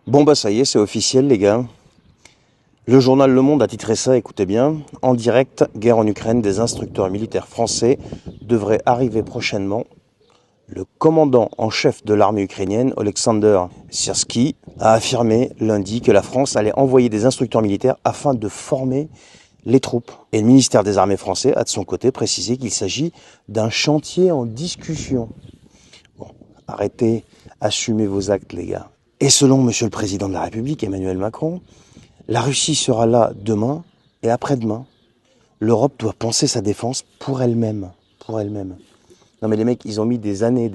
Bon bah ça y est, c'est officiel les gars. Le journal Le Monde a titré ça, écoutez bien. En direct, guerre en Ukraine, des instructeurs militaires français devraient arriver prochainement. Le commandant en chef de l'armée ukrainienne, Oleksandr Syrsky, a affirmé lundi que la France allait envoyer des instructeurs militaires afin de former les troupes. Et le ministère des Armées français a de son côté précisé qu'il s'agit d'un chantier en discussion. Bon, arrêtez, assumez vos actes les gars. Et selon Monsieur le Président de la République, Emmanuel Macron, la Russie sera là demain et après-demain. L'Europe doit penser sa défense pour elle-même. Pour elle-même. Non mais les mecs, ils ont mis des années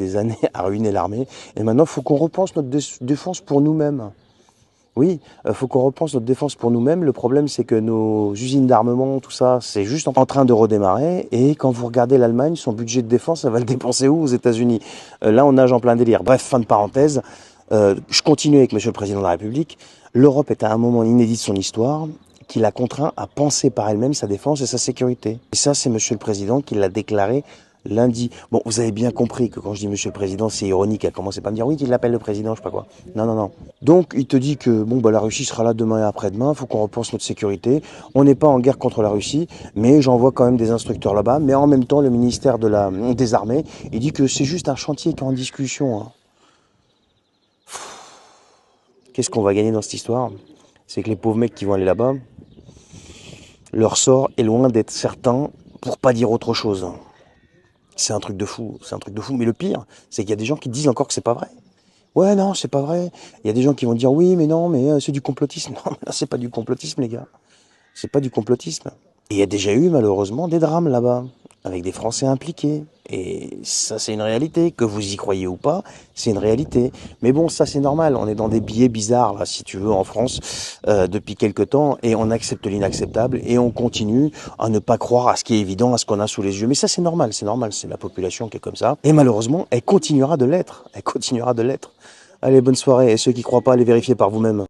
à ruiner l'armée. Et maintenant, il faut qu'on repense notre défense pour nous-mêmes. Oui, il faut qu'on repense notre défense pour nous-mêmes. Le problème, c'est que nos usines d'armement, tout ça, c'est juste en train de redémarrer. Et quand vous regardez l'Allemagne, son budget de défense, elle va le dépenser où? Aux États-Unis. Là, on nage en plein délire. Bref, fin de parenthèse. Je continue avec Monsieur le Président de la République. L'Europe est à un moment inédit de son histoire qui l'a contraint à penser par elle-même sa défense et sa sécurité. Et ça, c'est Monsieur le Président qui l'a déclaré lundi. Bon, vous avez bien compris que quand je dis Monsieur le Président, c'est ironique. À commencer par me dire oui, qu'il l'appelle le Président, je sais pas quoi. Non, non, non. Donc, il te dit que bon, bah, la Russie sera là demain et après-demain. Il faut qu'on repense notre sécurité. On n'est pas en guerre contre la Russie, mais j'envoie quand même des instructeurs là-bas. Mais en même temps, le ministère des Armées, il dit que c'est juste un chantier qui est en discussion. Hein. Qu'est-ce qu'on va gagner dans cette histoire? C'est que les pauvres mecs qui vont aller là-bas, leur sort est loin d'être certain, pour pas dire autre chose. C'est un truc de fou, c'est un truc de fou. Mais le pire, c'est qu'il y a des gens qui disent encore que c'est pas vrai. Ouais, non, c'est pas vrai. Il y a des gens qui vont dire oui, mais non, mais c'est du complotisme. Non, mais là, c'est pas du complotisme, les gars. C'est pas du complotisme. Et il y a déjà eu, malheureusement, des drames là-bas, avec des Français impliqués. Et ça, c'est une réalité. Que vous y croyez ou pas, c'est une réalité. Mais bon, ça, c'est normal. On est dans des billets bizarres, là, si tu veux, en France, depuis quelque temps, et on accepte l'inacceptable, et on continue à ne pas croire à ce qui est évident, à ce qu'on a sous les yeux. Mais ça, c'est normal, c'est normal. C'est la population qui est comme ça. Et malheureusement, elle continuera de l'être. Elle continuera de l'être. Allez, bonne soirée. Et ceux qui croient pas, allez vérifier par vous-même.